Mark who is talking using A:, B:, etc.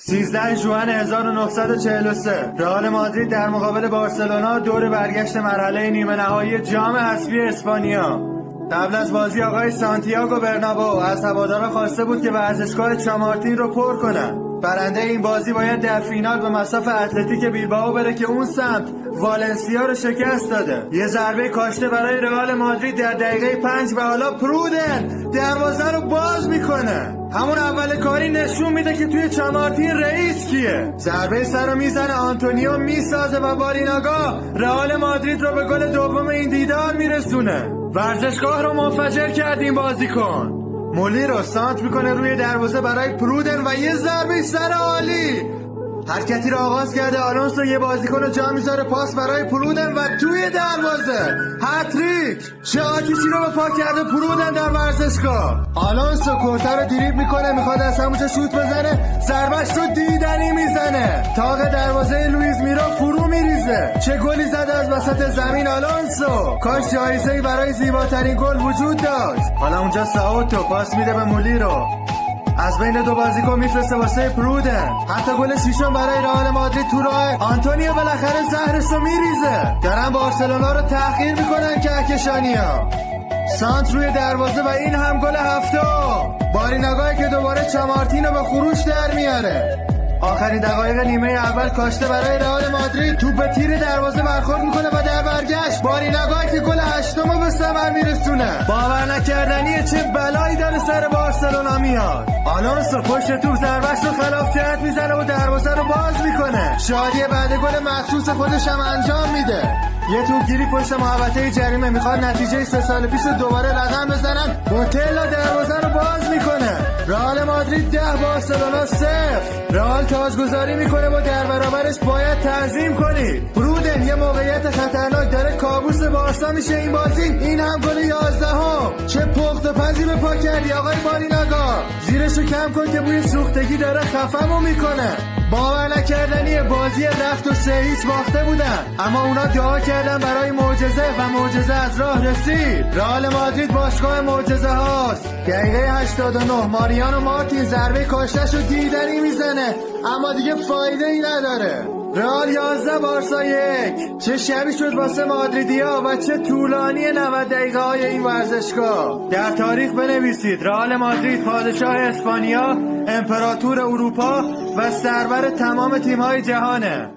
A: 13 ژوئن 1943 رئال مادرید در مقابل بارسلونا دور برگشت مرحله نیمه نهایی جام حذفی اسپانیا. قبل از بازی آقای سانتیاگو برنابئو از هوادارا خواسته بود که ورزشگاه چامارتین رو پر کنن. برنده این بازی باید در فینال به مصاف اتلتیک بیلبائو بره که اون سمت والنسیا رو شکست داده. یه ضربه کاشته برای رئال مادرید در دقیقه 5 و حالا پرودن دروازه رو باز میکنه. همون اول کاری نشون میده که توی چامارتین رئیس کیه. ضربه سر رو میزنه، آنتونیو میسازه و باریناگا رئال مادرید رو به گل دوم این دیدار میرسونه. ورزشگاه رو منفجر کرد این بازیکن. مولی رو سانت میکنه روی دروازه برای پرودن و یه ضربه سر عالی. حرکتی رو آغاز کرده آلونسو، یه بازیکن رو جا میذاره، پاس برای پرودن و توی دروازه هتریک. چه آتیشی رو به پا کرده پرودن در ورزشگاه. آلونسو کورتا رو دریبل میکنه، میخواد از همونجا شوت بزنه، ضربش رو دیدنی میزنه، تاق دروازه لوئیز میرا فرو میریزه. چه گلی زده از وسط زمین آلونسو. کاش جایزه‌ای برای زیباترین گل وجود داشت. حالا اونجا ساوتو پاس میده به مولی رو، از بین دو بازیکن میفرسته واسه پرودن. حتی گل شیشم برای رئال مادرید تو راه. آنتونیو بالاخره زهرش رو میریزه. دارن بارسلونا رو تحقیر میکنن کهکشانیا. سانت روی دروازه و این هم گل هفتم. باریناگایی که دوباره چامارتین رو به خروش در میاره. آخرین دقایق نیمه اول کاشته برای رئال مادرید، توپ به تیر دروازه برخورد میکنه و در برگشت باریناگایی که گل هشتم رو به ثمر میرسونه. باور نکردنیه چه بلایی داره سر بارسلونا میاد. آلونسو پشت توپ ضربه‌اش رو خلاف جهت میزنه و دروازه رو باز میکنه. شادی بعد گل مخصوص خودش هم انجام میده. یه توپگیری پشت محوطه جریمه، میخواد نتیجه 3 سال پیش رو دوباره رقم بزنن. بوتلا دروازه رو باز میکنه. رئال مادرید 10 بارسلونا 0. رئال تاجگذاری میکنه و در برابرش باید تعظیم کنید. پرودن یه موقعیت خطرناک داره، کابوس بارسا میشه این بازی. این هم گل 11. چه پخت و پزی به پا کردی آقای باریناگا. زیرشو کم کن که بوی سوختگی داره خفمو میکنه. باور نکردنیه، بازی رفت و 3-0 باخته بودن، اما اونا دعا کردن برای معجزه و معجزه از راه رسید. رئال مادرید باشگاه معجزه هاست. دقیقه 89 ماریانو مارتین ضربه کاشته‌شو دیدنی میزنه، اما دیگه فایده ای نداره. رئال 11 بارسا 1. چه شبی شد واسه مادریدیا و چه طولانی 90 دقیقه های این ورزشگاه. در تاریخ بنویسید رئال مادرید پادشاه اسپانیا، امپراتور اروپا و سرور تمام تیم‌های جهانه.